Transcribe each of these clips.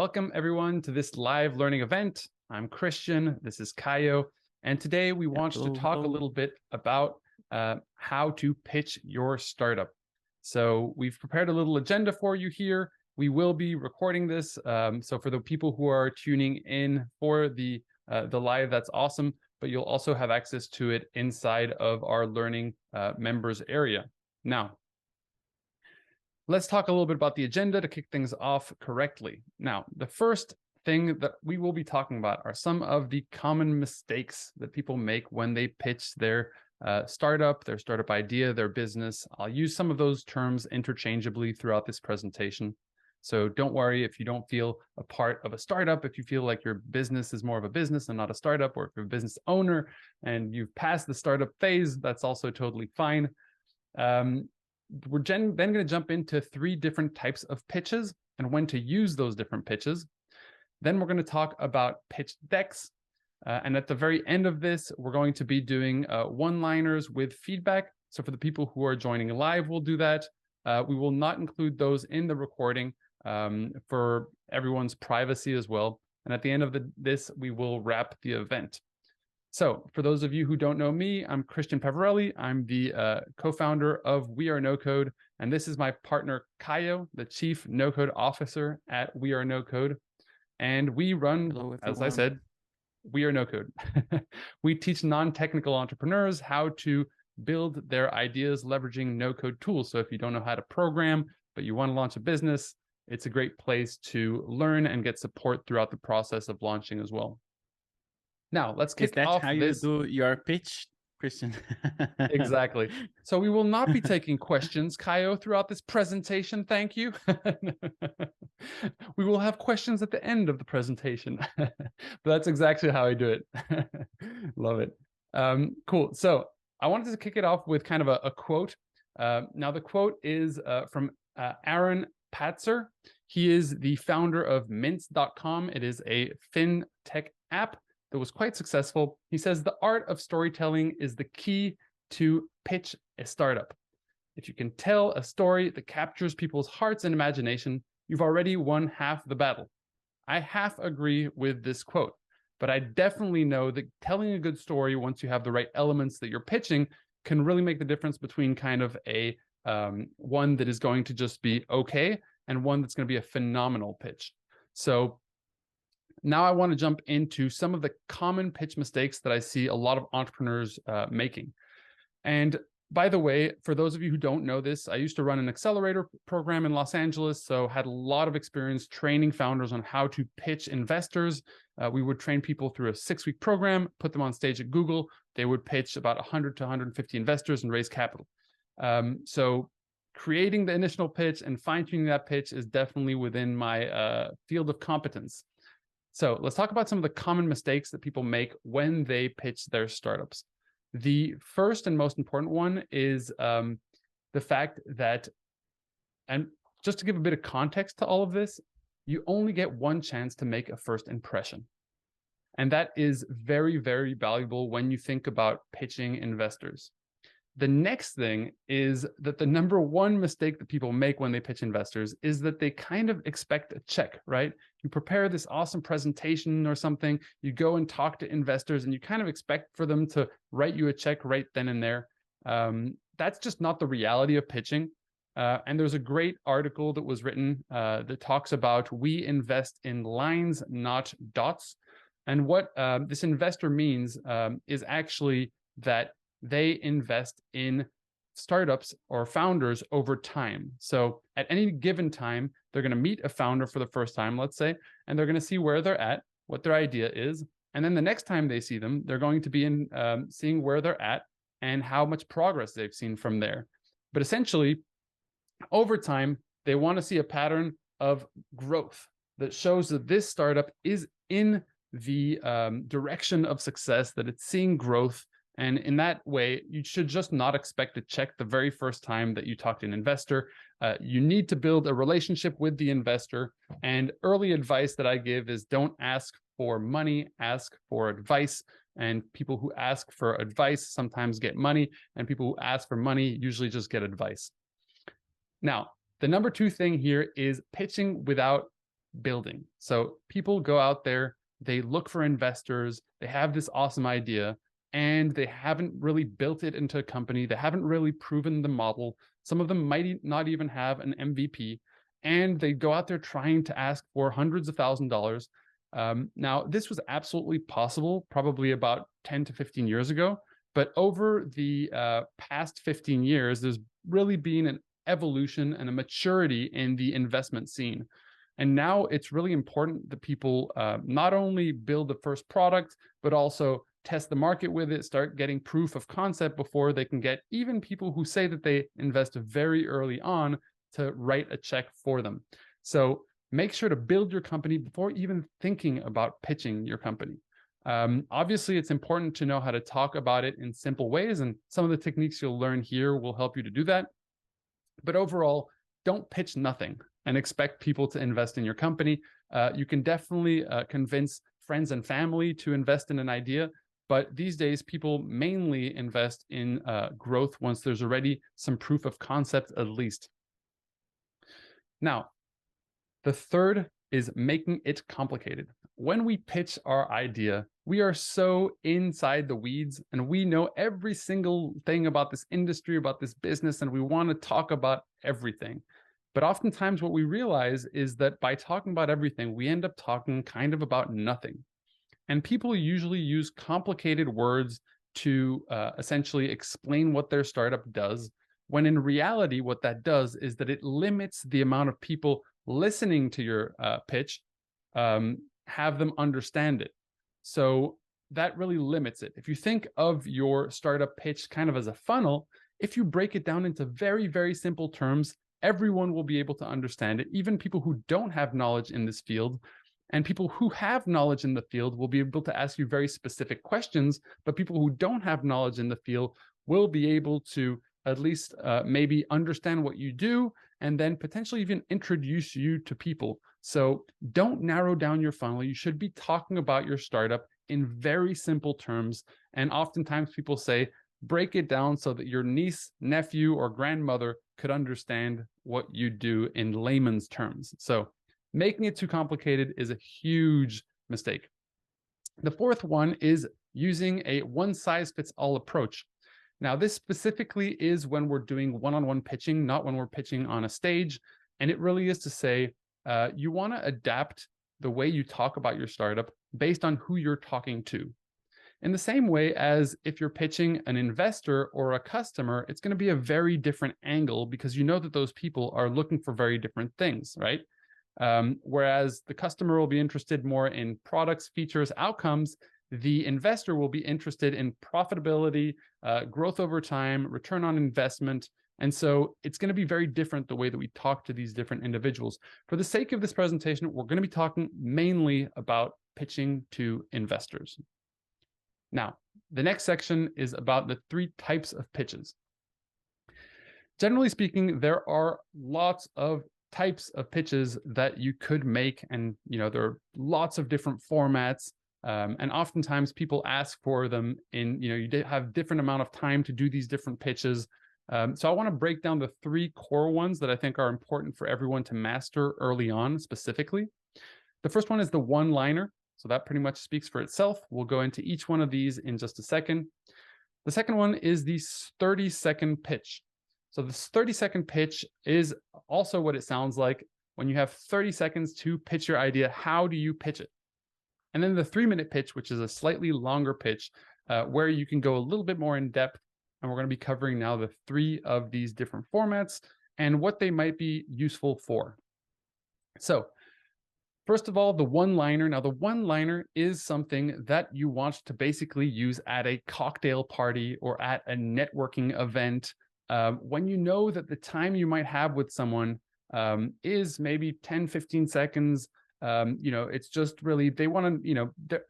Welcome everyone to this live learning event. I'm Christian, this is Kayo, and today we want to talk a little bit about how to pitch your startup. So we've prepared a little agenda for you here. We will be recording this, so for the people who are tuning in for the live, that's awesome, but you'll also have access to it inside of our learning members area. Now, let's talk a little bit about the agenda to kick things off correctly. Now, the first thing that we will be talking about are some of the common mistakes that people make when they pitch their startup, their startup idea, their business. I'll use some of those terms interchangeably throughout this presentation. So don't worry if you don't feel a part of a startup, if you feel like your business is more of a business and not a startup, or if you're a business owner and you've passed the startup phase, that's also totally fine. We're then going to jump into 3 different types of pitches and when to use those different pitches. Then we're going to talk about pitch decks. And at the very end of this, we're going to be doing one-liners with feedback. So for the people who are joining live, we'll do that. We will not include those in the recording for everyone's privacy as well. And at the end of this, we will wrap the event. So for those of you who don't know me, I'm Christian Pavarelli. I'm the co-founder of WeAreNoCode, and this is my partner, Kayo, the Chief No-Code Officer at WeAreNoCode. And we run, as I said, WeAreNoCode. We teach non-technical entrepreneurs how to build their ideas leveraging no-code tools. So if you don't know how to program, but you want to launch a business, it's a great place to learn and get support throughout the process of launching as well. Now, let's kick off this. Is that how you do your pitch, Christian? Exactly. So we will not be taking questions, Kayo, throughout this presentation. Thank you. We will have questions at the end of the presentation. But that's exactly how I do it. Love it. Cool. So I wanted to kick it off with kind of a quote. Now, the quote is from Aaron Patzer. He is the founder of Mint.com. It is a fintech app that was quite successful. He says, the art of storytelling is the key to pitch a startup. If you can tell a story that captures people's hearts and imagination, you've already won half the battle. I half agree with this quote, but I definitely know that telling a good story once you have the right elements that you're pitching can really make the difference between kind of a one that is going to just be okay and one that's going to be a phenomenal pitch. So now I want to jump into some of the common pitch mistakes that I see a lot of entrepreneurs making. And by the way, for those of you who don't know this, I used to run an accelerator program in Los Angeles, so had a lot of experience training founders on how to pitch investors. We would train people through a 6-week program, put them on stage at Google. They would pitch about 100 to 150 investors and raise capital. So creating the initial pitch and fine-tuning that pitch is definitely within my field of competence. So let's talk about some of the common mistakes that people make when they pitch their startups. The first and most important one is the fact that, and just to give a bit of context to all of this, you only get one chance to make a first impression. And that is very, very valuable when you think about pitching investors. The next thing is that the number one mistake that people make when they pitch investors is that they kind of expect a check, right? You prepare this awesome presentation or something, you go and talk to investors and you kind of expect for them to write you a check right then and there. That's just not the reality of pitching. And there's a great article that was written that talks about we invest in lines, not dots. And what this investor means is actually that they invest in startups or founders over time. So at any given time, they're going to meet a founder for the first time, let's say, and they're going to see where they're at, what their idea is. And then the next time they see them, they're going to be seeing where they're at and how much progress they've seen from there. But essentially, over time, they want to see a pattern of growth that shows that this startup is in the direction of success, that it's seeing growth. And in that way, you should just not expect a check the very first time that you talk to an investor. You need to build a relationship with the investor. And early advice that I give is don't ask for money, ask for advice. And people who ask for advice sometimes get money, and people who ask for money usually just get advice. Now, the number 2 thing here is pitching without building. So people go out there, they look for investors, they have this awesome idea, and they haven't really built it into a company. They haven't really proven the model. Some of them might not even have an MVP, and they go out there trying to ask for hundreds of $1,000s. Now, this was absolutely possible probably about 10 to 15 years ago, but over the past 15 years, there's really been an evolution and a maturity in the investment scene. And now it's really important that people not only build the first product, but also test the market with it, start getting proof of concept before they can get even people who say that they invest very early on to write a check for them. So make sure to build your company before even thinking about pitching your company. Obviously, it's important to know how to talk about it in simple ways, and some of the techniques you'll learn here will help you to do that. But overall, don't pitch nothing and expect people to invest in your company. You can definitely convince friends and family to invest in an idea, but these days people mainly invest in growth once there's already some proof of concept at least. Now, the third is making it complicated. When we pitch our idea, we are so inside the weeds and we know every single thing about this industry, about this business, and we want to talk about everything. But oftentimes what we realize is that by talking about everything, we end up talking kind of about nothing. And people usually use complicated words to essentially explain what their startup does, when in reality, what that does is that it limits the amount of people listening to your pitch, have them understand it. So that really limits it. If you think of your startup pitch kind of as a funnel, if you break it down into very, very simple terms, everyone will be able to understand it, even people who don't have knowledge in this field. And people who have knowledge in the field will be able to ask you very specific questions, but people who don't have knowledge in the field will be able to at least maybe understand what you do and then potentially even introduce you to people. So don't narrow down your funnel. You should be talking about your startup in very simple terms. And oftentimes people say, break it down so that your niece, nephew, or grandmother could understand what you do in layman's terms. So making it too complicated is a huge mistake. The fourth one is using a one-size-fits-all approach. Now, this specifically is when we're doing one-on-one pitching, not when we're pitching on a stage. And it really is to say, you want to adapt the way you talk about your startup based on who you're talking to. In the same way as if you're pitching an investor or a customer, it's going to be a very different angle because you know that those people are looking for very different things, right? Whereas the customer will be interested more in products, features, outcomes, the investor will be interested in profitability, growth over time, return on investment. And so it's going to be very different the way that we talk to these different individuals. For the sake of this presentation, we're going to be talking mainly about pitching to investors. Now, the next section is about the 3 types of pitches. Generally speaking, there are lots of types of pitches that you could make, and there are lots of different formats. And oftentimes people ask for them in, you have different amount of time to do these different pitches. So I want to break down the 3 core ones that I think are important for everyone to master early on specifically. The first one is the one-liner. So that pretty much speaks for itself. We'll go into each one of these in just a second. The second one is the 30-second pitch. So this 30-second pitch is also what it sounds like. When you have 30 seconds to pitch your idea, how do you pitch it? And then the 3-minute pitch, which is a slightly longer pitch, where you can go a little bit more in depth. And we're going to be covering now the 3 of these different formats and what they might be useful for. So first of all, the one-liner. Now, the one-liner is something that you want to basically use at a cocktail party or at a networking event, when you know that the time you might have with someone is maybe 10, 15 seconds. It's just really, they want to,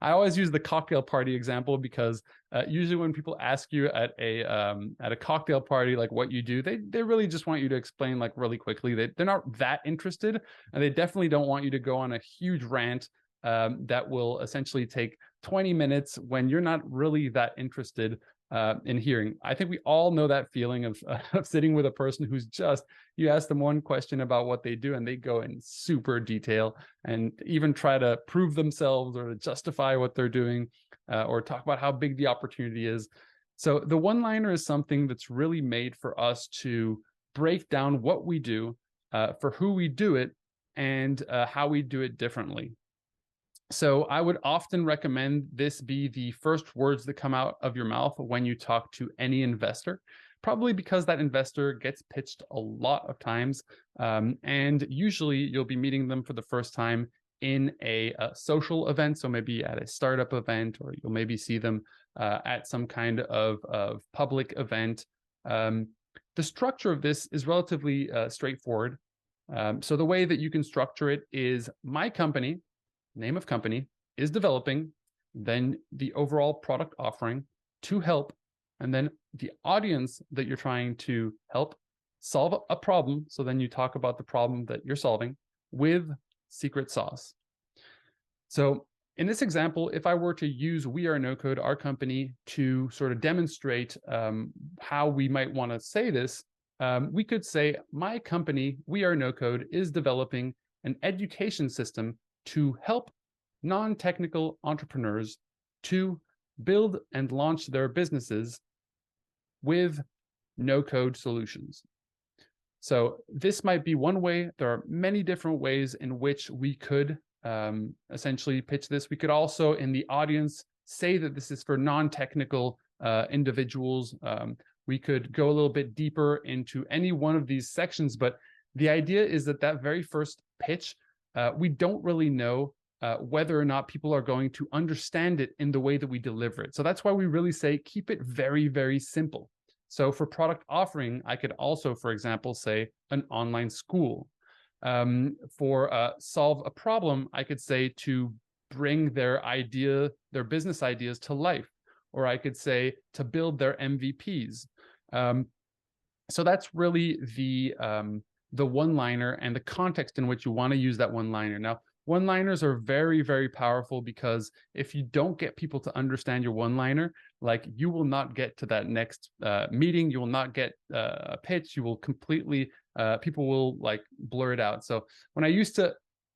I always use the cocktail party example because usually when people ask you at a cocktail party, like what you do, they really just want you to explain like really quickly. They're not that interested, and they definitely don't want you to go on a huge rant that will essentially take 20 minutes when you're not really that interested. in hearing. I think we all know that feeling of sitting with a person who's just, you ask them one question about what they do and they go in super detail and even try to prove themselves or to justify what they're doing, or talk about how big the opportunity is. So the one-liner is something that's really made for us to break down what we do, for who we do it, and how we do it differently. So I would often recommend this be the first words that come out of your mouth when you talk to any investor, probably because that investor gets pitched a lot of times. And usually you'll be meeting them for the first time in a social event. So maybe at a startup event, or you'll maybe see them at some kind of public event. The structure of this is relatively straightforward. So the way that you can structure it is my company, name of company, is developing, then the overall product offering to help, and then the audience that you're trying to help solve a problem. So then you talk about the problem that you're solving with secret sauce. So in this example, if I were to use WeAreNoCode, our company, to sort of demonstrate how we might want to say this, we could say, my company, WeAreNoCode, is developing an education system to help non-technical entrepreneurs to build and launch their businesses with no-code solutions. So this might be one way. There are many different ways in which we could essentially pitch this. We could also, in the audience, say that this is for non-technical individuals. We could go a little bit deeper into any one of these sections, but the idea is that that very first pitch, we don't really know whether or not people are going to understand it in the way that we deliver it. So that's why we really say, keep it very, very simple. So for product offering, I could also, for example, say an online school. For solve a problem, I could say to bring their business ideas to life, or I could say to build their MVPs. So that's really the one-liner and the context in which you want to use that one-liner. Now, one-liners are very, very powerful, because if you don't get people to understand your one-liner, like, you will not get to that next meeting, you will not get a pitch, you will completely, people will like blur it out. So when I used to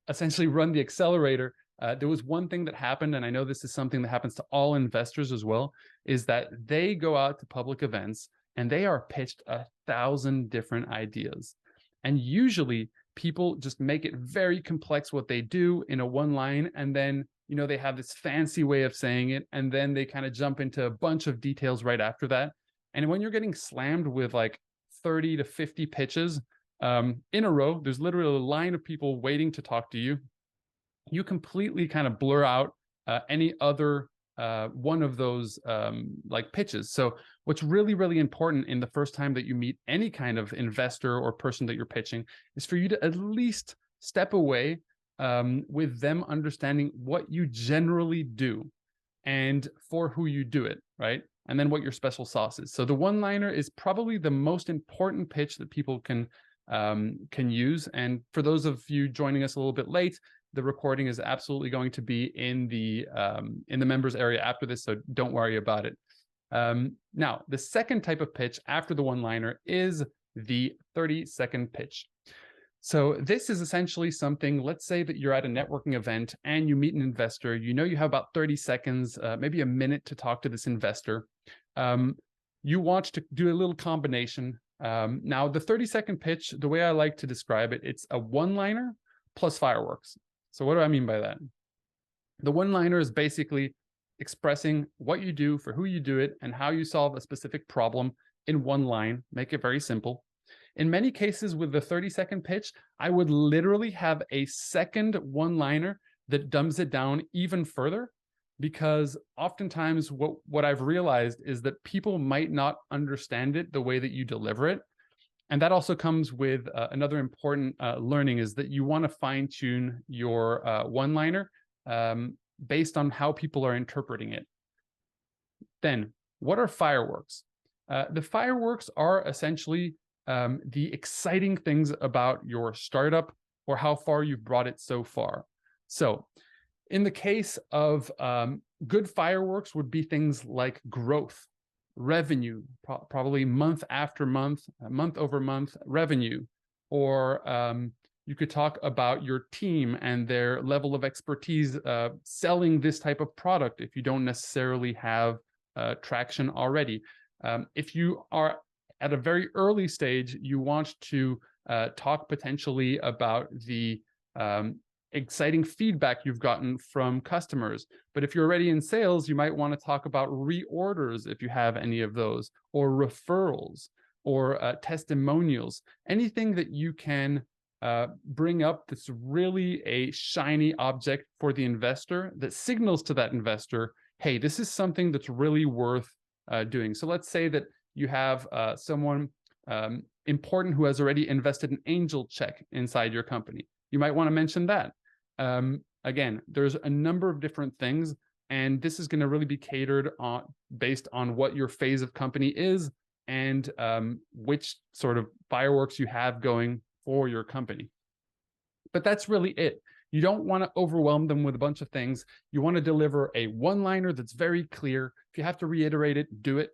essentially run the accelerator, there was one thing that happened, and I know this is something that happens to all investors as well, is that they go out to public events and they are pitched 1,000 different ideas. And usually people just make it very complex what they do in a one line, and then, you know, they have this fancy way of saying it, and then they kind of jump into a bunch of details right after that. And when you're getting slammed with like 30 to 50 pitches in a row, there's literally a line of people waiting to talk to you. You completely kind of blur out any other one of those like pitches. So what's really, really important in the first time that you meet any kind of investor or person that you're pitching is for you to at least step away with them understanding what you generally do and for who you do it, right? And then what your special sauce is. So the one-liner is probably the most important pitch that people can use. And for those of you joining us a little bit late, the recording is absolutely going to be in the members area after this, so don't worry about it. Now, the second type of pitch after the one-liner is the 30-second pitch. So this is essentially something, let's say that you're at a networking event and you meet an investor, you know you have about 30 seconds, maybe a minute to talk to this investor. You want to do a little combination. Now, the 30-second pitch, the way I like to describe it, it's a one-liner plus fireworks. So what do I mean by that? The one-liner is basically expressing what you do, for who you do it, and how you solve a specific problem in one line. Make it very simple. In many cases with the 30-second pitch, I would literally have a second one-liner that dumbs it down even further, because oftentimes what I've realized is that people might not understand it the way that you deliver it. And that also comes with another important learning, is that you want to fine-tune your one-liner based on how people are interpreting it. Then, what are fireworks? The fireworks are essentially the exciting things about your startup or how far you've brought it so far. So in the case of good fireworks would be things like growth, revenue, probably month after month, month over month revenue, or you could talk about your team and their level of expertise selling this type of product if you don't necessarily have traction already. If you are at a very early stage, you want to talk potentially about the exciting feedback you've gotten from customers. But if you're already in sales, you might want to talk about reorders if you have any of those, or referrals, or testimonials, anything that you can bring up that's really a shiny object for the investor that signals to that investor, hey, this is something that's really worth doing. So let's say that you have someone important who has already invested an angel check inside your company. You might want to mention that. Again, there's a number of different things, and this is going to really be catered on based on what your phase of company is and which sort of fireworks you have going for your company. But that's really it. You don't want to overwhelm them with a bunch of things. You want to deliver a one-liner that's very clear. If you have to reiterate it, do it.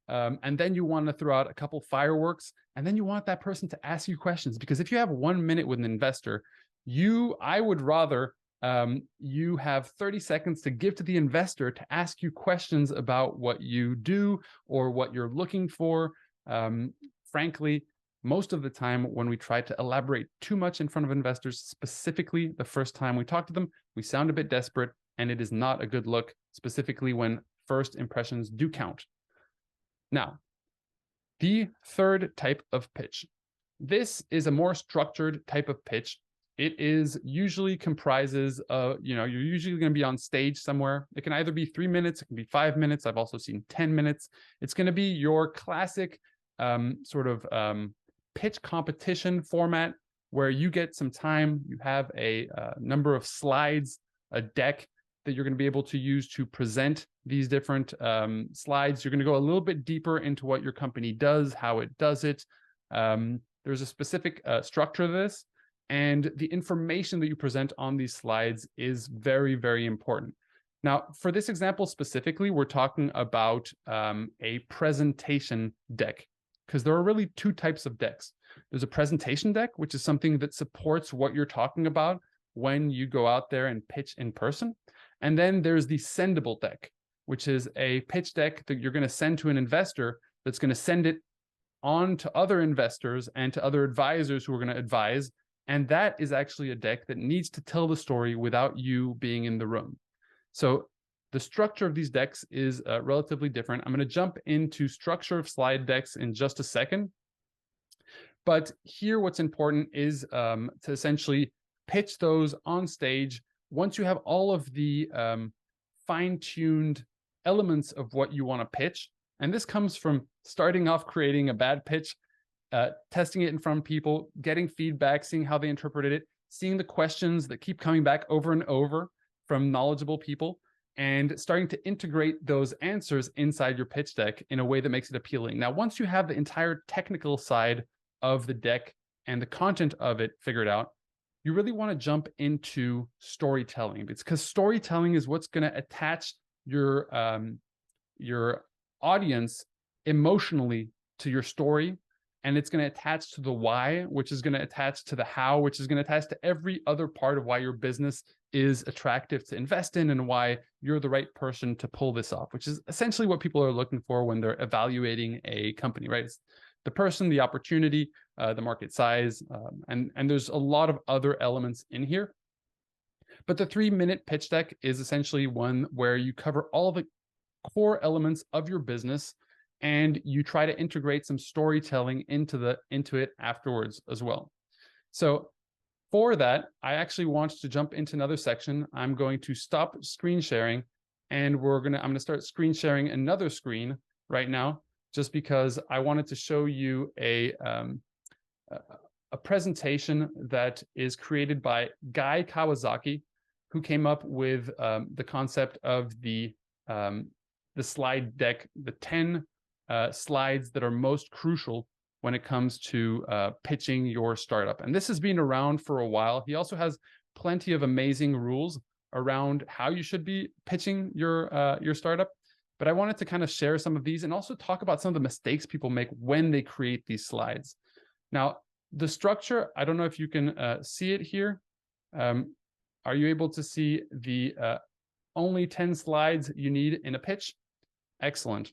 And then you want to throw out a couple fireworks, and then you want that person to ask you questions. Because if you have 1 minute with an investor, I would rather you have 30 seconds to give to the investor to ask you questions about what you do or what you're looking for. Frankly, most of the time when we try to elaborate too much in front of investors, specifically the first time we talk to them, we sound a bit desperate, and it is not a good look, specifically when first impressions do count. Now, the third type of pitch. This is a more structured type of pitch. It is usually comprises of, you're usually going to be on stage somewhere. It can either be 3 minutes, it can be 5 minutes. I've also seen 10 minutes. It's going to be your classic pitch competition format where you get some time, you have a number of slides, a deck that you're going to be able to use to present these different slides. You're going to go a little bit deeper into what your company does, how it does it. There's a specific structure to this, and the information that you present on these slides is very, very important. Now, for this example specifically, we're talking about a presentation deck, because there are really two types of decks. There's a presentation deck, which is something that supports what you're talking about when you go out there and pitch in person. And then there's the sendable deck, which is a pitch deck that you're going to send to an investor that's going to send it on to other investors and to other advisors who are going to advise. And that is actually a deck that needs to tell the story without you being in the room. So the structure of these decks is relatively different. I'm going to jump into structure of slide decks in just a second. But here, what's important is to essentially pitch those on stage once you have all of the fine-tuned elements of what you want to pitch. And this comes from starting off creating a bad pitch, testing it in front of people, getting feedback, seeing how they interpreted it, seeing the questions that keep coming back over and over from knowledgeable people, and starting to integrate those answers inside your pitch deck in a way that makes it appealing. Now, once you have the entire technical side of the deck and the content of it figured out, you really want to jump into storytelling, because storytelling is what's going to attach your audience emotionally to your story, and it's going to attach to the why, which is going to attach to the how, which is going to attach to every other part of why your business is attractive to invest in and why you're the right person to pull this off, which is essentially what people are looking for when they're evaluating a company, right? It's the person, the opportunity, the market size, and there's a lot of other elements in here. But the 3-minute pitch deck is essentially one where you cover all the core elements of your business, and you try to integrate some storytelling into it afterwards as well. So for that, I actually want to jump into another section. I'm going to stop screen sharing, and I'm going to start screen sharing another screen right now, just because I wanted to show you a presentation that is created by Guy Kawasaki, who came up with the concept of the slide deck, the 10 slides that are most crucial when it comes to pitching your startup. And this has been around for a while. He also has plenty of amazing rules around how you should be pitching your startup. but I wanted to kind of share some of these and also talk about some of the mistakes people make when they create these slides. Now, the structure, I don't know if you can see it here. Are you able to see the only 10 slides you need in a pitch? Excellent.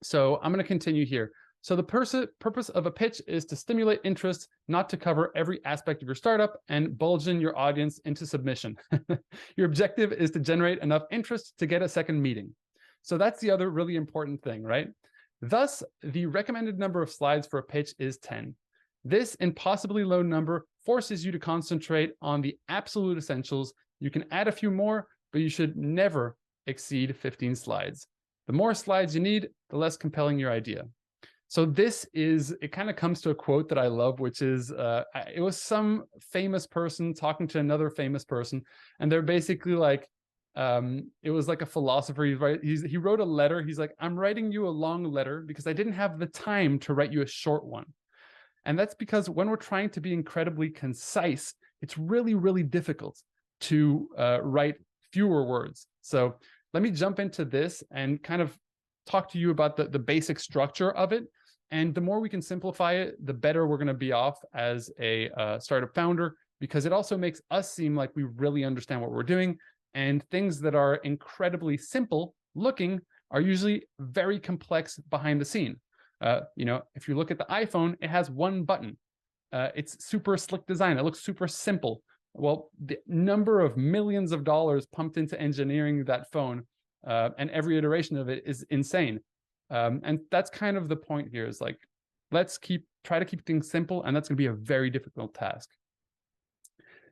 So I'm going to continue here. So the purpose of a pitch is to stimulate interest, not to cover every aspect of your startup and bulge in your audience into submission. Your objective is to generate enough interest to get a second meeting. So that's the other really important thing, right? Thus, the recommended number of slides for a pitch is 10. This impossibly low number forces you to concentrate on the absolute essentials. You can add a few more, but you should never exceed 15 slides. The more slides you need, the less compelling your idea. So it kind of comes to a quote that I love, which is, it was some famous person talking to another famous person, and they're basically like, it was like a philosopher. He wrote a letter. He's like, I'm writing you a long letter because I didn't have the time to write you a short one. And that's because when we're trying to be incredibly concise, it's really, really difficult to write fewer words. So let me jump into this and kind of talk to you about the basic structure of it. And the more we can simplify it, the better we're going to be off as a startup founder, because it also makes us seem like we really understand what we're doing. And things that are incredibly simple looking are usually very complex behind the scene. If you look at the iPhone, it has one button. It's super slick design. It looks super simple. Well, the number of millions of dollars pumped into engineering that phone and every iteration of it is insane. And that's kind of the point here, is like, let's try to keep things simple, and that's going to be a very difficult task.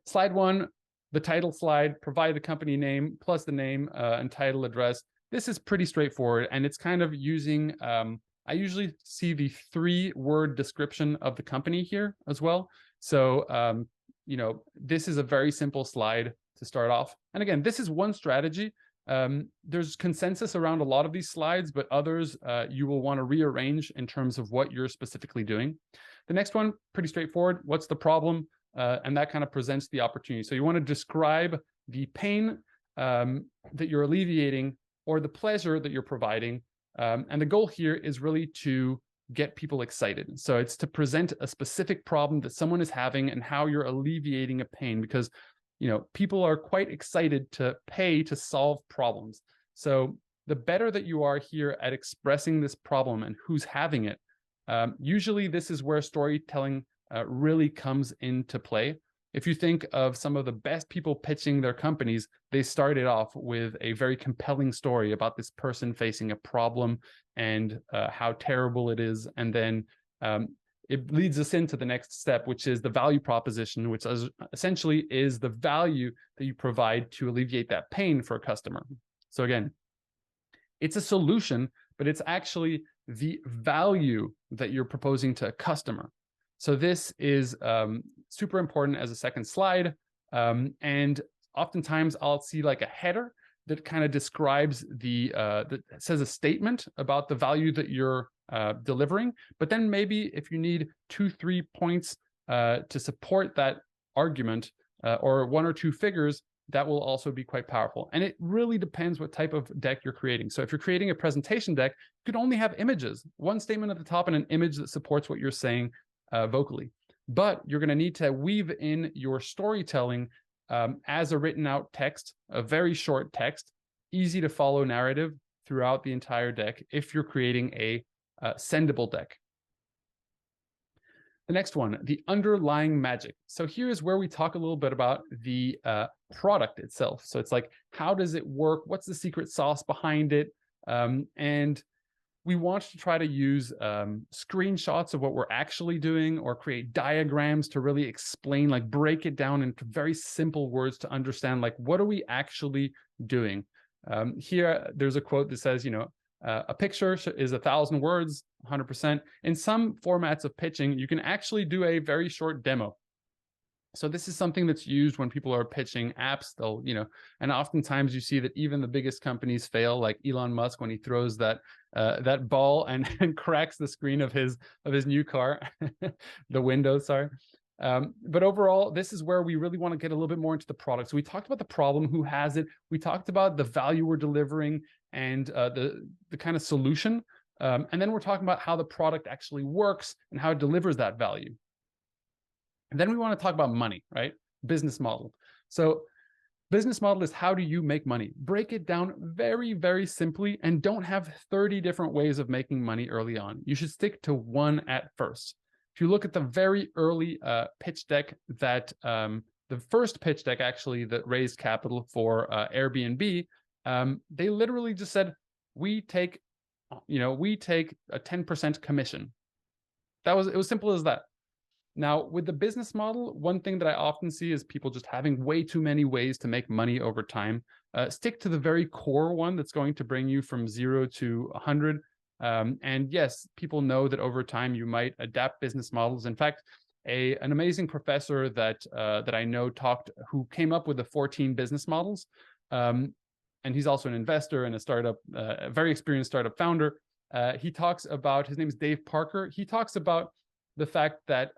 Slide 1, the title slide, provide the company name plus the name and title address. This is pretty straightforward, and it's kind of using, I usually see the 3-word description of the company here as well. So, this is a very simple slide to start off. And again, this is one strategy. There's consensus around a lot of these slides, but others you will want to rearrange in terms of what you're specifically doing. The next one, pretty straightforward. What's the problem? And that kind of presents the opportunity. So you want to describe the pain that you're alleviating or the pleasure that you're providing. And the goal here is really to get people excited. So it's to present a specific problem that someone is having and how you're alleviating a pain, because people are quite excited to pay to solve problems. So the better that you are here at expressing this problem and who's having it, usually this is where storytelling really comes into play. If you think of some of the best people pitching their companies, they started off with a very compelling story about this person facing a problem and how terrible it is. And then it leads us into the next step, which is the value proposition, which essentially is the value that you provide to alleviate that pain for a customer. So again, it's a solution, but it's actually the value that you're proposing to a customer. So this is super important as a second slide. And oftentimes I'll see like a header that kind of describes that says a statement about the value that you're delivering. But then maybe if you need 2-3 points to support that argument or 1 or 2 figures, that will also be quite powerful. And it really depends what type of deck you're creating. So if you're creating a presentation deck, you could only have images, one statement at the top and an image that supports what you're saying vocally. But you're going to need to weave in your storytelling as a written out text, a very short text, easy to follow narrative throughout the entire deck if you're creating a sendable deck. The next one, the underlying magic. So here's where we talk a little bit about the product itself. So it's like, how does it work? What's the secret sauce behind it? And we want to try to use screenshots of what we're actually doing, or create diagrams to really explain, like break it down into very simple words to understand, like, what are we actually doing? Here, there's a quote that says, a picture is 1,000 words, 100%. In some formats of pitching, you can actually do a very short demo. So this is something that's used when people are pitching apps. They'll, and oftentimes you see that even the biggest companies fail, like Elon Musk when he throws that ball and cracks the screen of his new car, the window, sorry. But overall, this is where we really want to get a little bit more into the product. So we talked about the problem, who has it. We talked about the value we're delivering, and the kind of solution. And then we're talking about how the product actually works and how it delivers that value. And then we want to talk about money, right? Business model. So business model is how do you make money? Break it down very, very simply and don't have 30 different ways of making money early on. You should stick to one at first. If you look at the very early pitch deck that the first pitch deck actually that raised capital for Airbnb, they literally just said, we take a 10% commission. It was simple as that. Now, with the business model, one thing that I often see is people just having way too many ways to make money over time. Stick to the very core one that's going to bring you from 0 to 100. And yes, people know that over time you might adapt business models. In fact, an amazing professor that I know who came up with the 14 business models, and he's also an investor and a very experienced startup founder. His name is Dave Parker. He talks about the fact that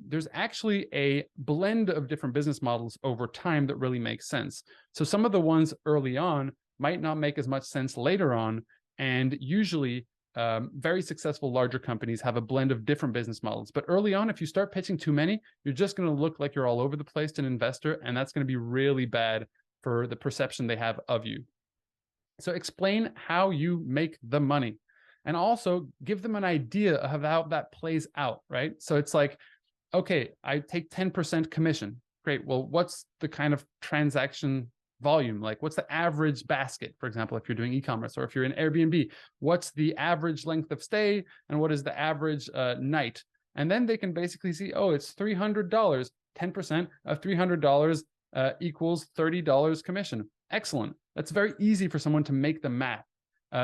there's actually a blend of different business models over time that really makes sense. So some of the ones early on might not make as much sense later on. And usually very successful larger companies have a blend of different business models. But early on, if you start pitching too many, you're just going to look like you're all over the place to an investor. And that's going to be really bad for the perception they have of you. So explain how you make the money. And also give them an idea of how that plays out, right? So it's like, okay, I take 10% commission. Great. Well, what's the kind of transaction volume? Like, what's the average basket, for example, if you're doing e-commerce, or if you're in Airbnb, what's the average length of stay and what is the average night? And then they can basically see, oh, it's $300. 10% of $300 equals $30 commission. Excellent. That's very easy for someone to make the math.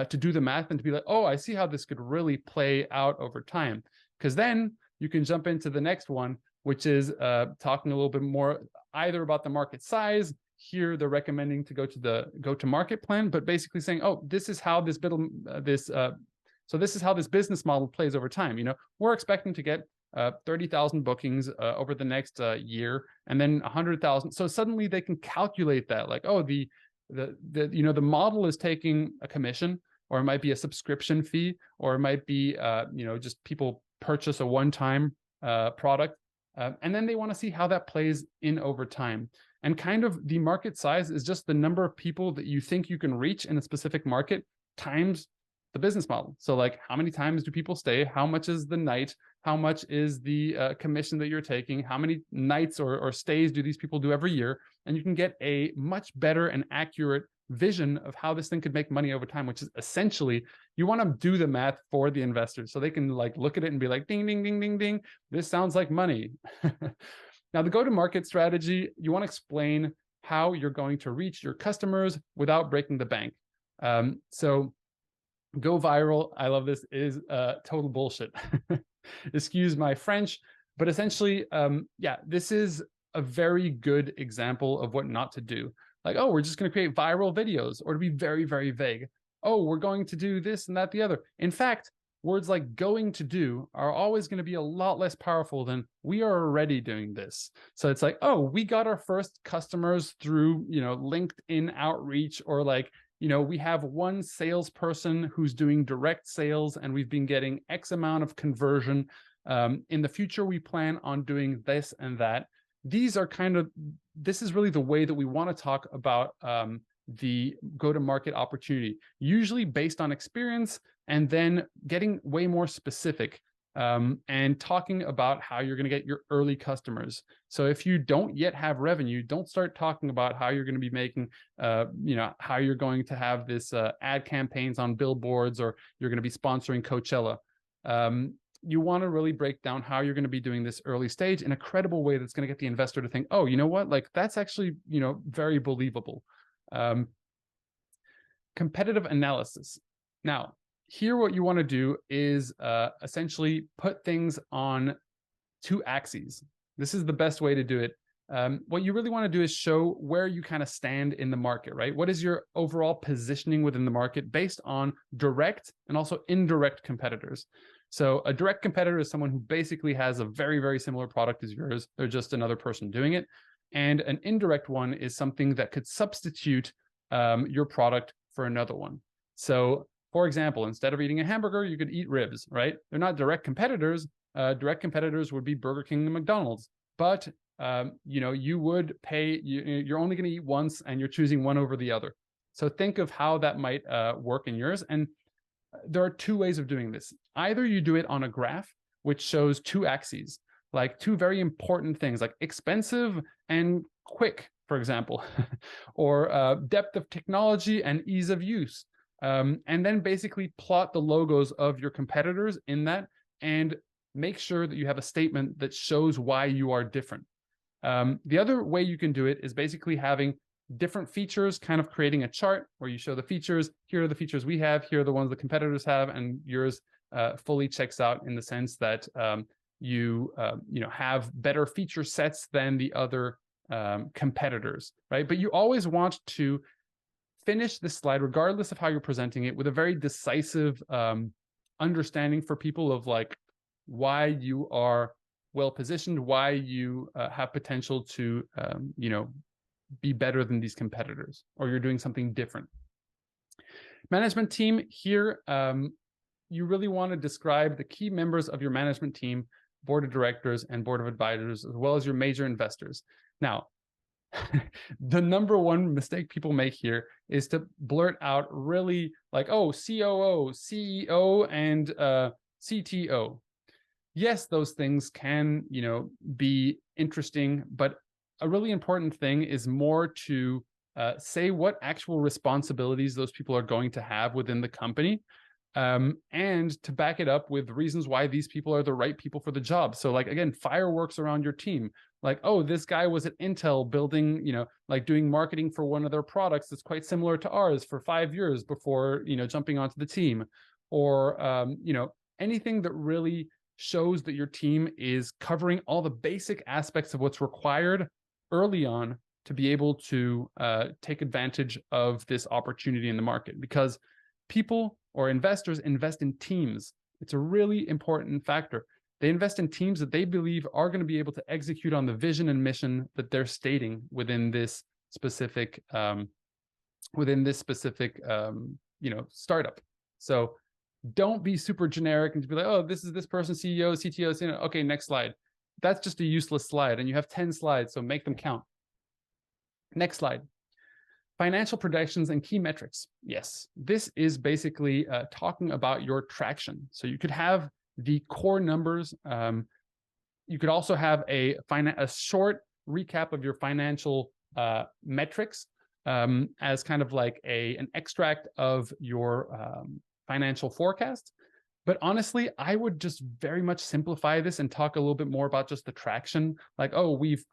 To do the math and to be like, oh, I see how this could really play out over time. Because then you can jump into the next one, which is talking a little bit more either about the market size. Here, they're recommending to go to the go-to-market plan, but basically saying, oh, this is how this is how this business model plays over time. We're expecting to get 30,000 bookings over the next year, and then 100,000. So suddenly they can calculate that, like, oh, the model is taking a commission, or it might be a subscription fee, or it might be just people purchase a one-time product, and then they want to see how that plays in over time. And kind of the market size is just the number of people that you think you can reach in a specific market times the business model. So like, how many times do people stay? How much is the night? How much is the commission that you're taking? How many nights or stays do these people do every year? And you can get a much better and accurate vision of how this thing could make money over time, which is essentially, you want to do the math for the investors so they can like look at it and be like, ding, ding, ding, ding, ding. This sounds like money. Now, the go-to-market strategy, you want to explain how you're going to reach your customers without breaking the bank. So go viral, I love this, is total bullshit. Excuse my French, but essentially, this is a very good example of what not to do. Like, oh, we're just going to create viral videos, or to be very, very vague. Oh, we're going to do this and that, the other. In fact, words like going to do are always going to be a lot less powerful than we are already doing this. So it's like, oh, we got our first customers through, LinkedIn outreach, or like, we have one salesperson who's doing direct sales and we've been getting X amount of conversion. In the future, we plan on doing this and that. This is really the way that we want to talk about the go-to-market opportunity, usually based on experience, and then getting way more specific and talking about how you're going to get your early customers. So if you don't yet have revenue, don't start talking about how you're going to be making, how you're going to have this ad campaigns on billboards, or you're going to be sponsoring Coachella. You want to really break down how you're going to be doing this early stage in a credible way that's going to get the investor to think, oh, you know what, like that's actually, very believable. Competitive analysis. Now, here what you want to do is essentially put things on two axes. This is the best way to do it. What you really want to do is show where you kind of stand in the market, right? What is your overall positioning within the market based on direct and also indirect competitors? So a direct competitor is someone who basically has a very, very similar product as yours. They're just another person doing it. And an indirect one is something that could substitute your product for another one. So, for example, instead of eating a hamburger, you could eat ribs, right? They're not direct competitors. Direct competitors would be Burger King and McDonald's, but you would pay. You're only going to eat once, and you're choosing one over the other. So think of how that might work in yours. And there are two ways of doing this. Either you do it on a graph, which shows two axes, like two very important things, like expensive and quick, for example, or depth of technology and ease of use. And then basically plot the logos of your competitors in that and make sure that you have a statement that shows why you are different. The other way you can do it is basically having different features, kind of creating a chart where you show the features. Here are the features we have. Here are the ones the competitors have, and yours fully checks out in the sense that you have better feature sets than the other competitors, right? But you always want to finish this slide, regardless of how you're presenting it, with a very decisive understanding for people of like why you are well positioned, why you have potential to be better than these competitors, or you're doing something different. Management team here, you really want to describe the key members of your management team, board of directors, and board of advisors, as well as your major investors. Now, the number one mistake people make here is to blurt out really like, oh, COO, CEO, and CTO. Yes, those things can, be interesting, but a really important thing is more to say what actual responsibilities those people are going to have within the company, and to back it up with reasons why these people are the right people for the job. So like, again, fireworks around your team. Like, oh, this guy was at Intel building, like doing marketing for one of their products that's quite similar to ours for 5 years before, jumping onto the team. Or, anything that really shows that your team is covering all the basic aspects of what's required early on to be able to take advantage of this opportunity in the market. Because people or investors invest in teams. It's a really important factor. They invest in teams that they believe are going to be able to execute on the vision and mission that they're stating within this specific startup. So don't be super generic and to be like, oh, this is this person, CEO, CTO, okay, next slide. That's just a useless slide, and you have 10 slides, so make them count. Next slide. Financial projections and key metrics. Yes, this is basically talking about your traction. So you could have the core numbers. You could also have a short recap of your financial metrics as kind of like an extract of your financial forecast. But honestly, I would just very much simplify this and talk a little bit more about just the traction. Like, oh, we've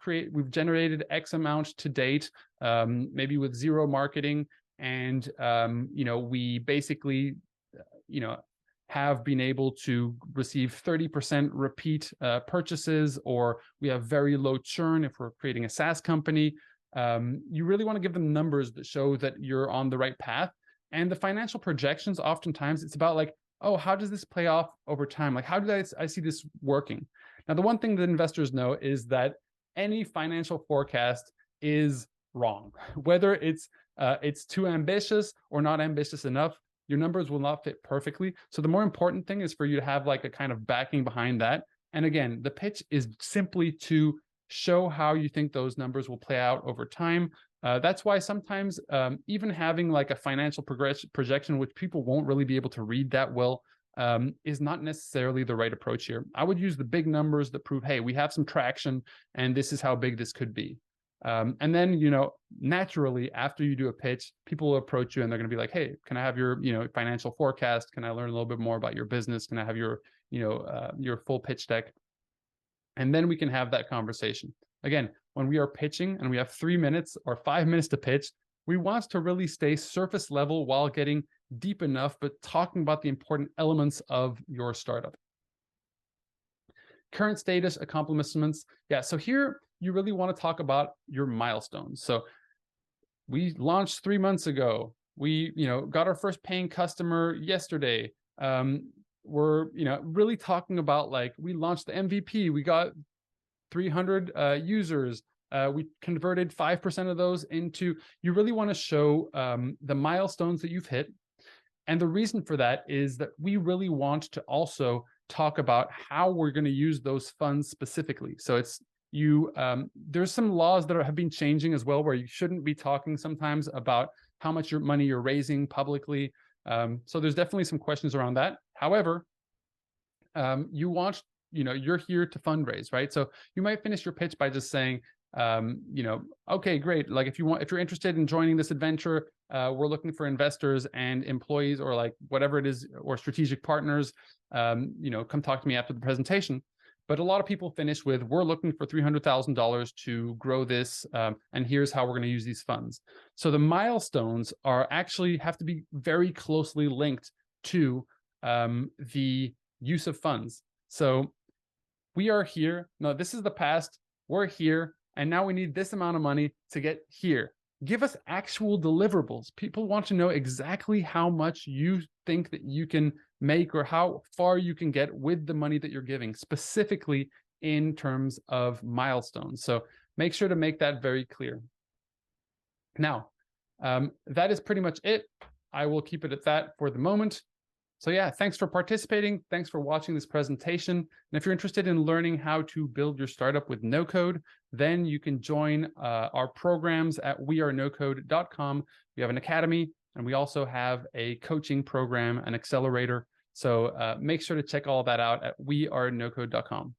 generated X amount to date, maybe with zero marketing, and we basically, have been able to receive 30% repeat purchases, or we have very low churn if we're creating a SaaS company. You really want to give them numbers that show that you're on the right path. And the financial projections, oftentimes, it's about like, oh, how does this play off over time? Like, how do I see this working? Now, the one thing that investors know is that any financial forecast is wrong. Whether it's too ambitious or not ambitious enough, your numbers will not fit perfectly. So the more important thing is for you to have like a kind of backing behind that. And again, the pitch is simply to show how you think those numbers will play out over time. That's why sometimes even having like a financial projection, which people won't really be able to read that well, is not necessarily the right approach here. I would use the big numbers that prove, hey, we have some traction and this is how big this could be. And then, naturally, after you do a pitch, people will approach you and they're going to be like, hey, can I have your, financial forecast? Can I learn a little bit more about your business? Can I have your, your full pitch deck? And then we can have that conversation. Again, when we are pitching and we have 3 minutes or 5 minutes to pitch, we want to really stay surface level while getting deep enough, but talking about the important elements of your startup. Current status, accomplishments. Yeah, so here you really want to talk about your milestones. So we launched 3 months ago. We, got our first paying customer yesterday. We're, really talking about like, we launched the MVP. We got 300 users. We converted 5% of those into, you really want to show the milestones that you've hit. And the reason for that is that we really want to also talk about how we're going to use those funds specifically. So it's there's some laws that have been changing as well, where you shouldn't be talking sometimes about how much money you're raising publicly. So there's definitely some questions around that. However, you're here to fundraise, right? So you might finish your pitch by just saying, okay, great. Like if you're interested in joining this adventure, we're looking for investors and employees, or like whatever it is, or strategic partners, come talk to me after the presentation. But a lot of people finish with, we're looking for $300,000 to grow this, and here's how we're going to use these funds. So the milestones have to be very closely linked to the use of funds. So we are here. No, this is the past. We're here. And now we need this amount of money to get here. Give us actual deliverables. People want to know exactly how much you think that you can make, or how far you can get with the money that you're giving, specifically in terms of milestones. So make sure to make that very clear. Now, that is pretty much it. I will keep it at that for the moment. So yeah, thanks for participating. Thanks for watching this presentation. And if you're interested in learning how to build your startup with no code, then you can join our programs at WeAreNoCode.com. We have an academy, and we also have a coaching program, an accelerator. So make sure to check all that out at WeAreNoCode.com.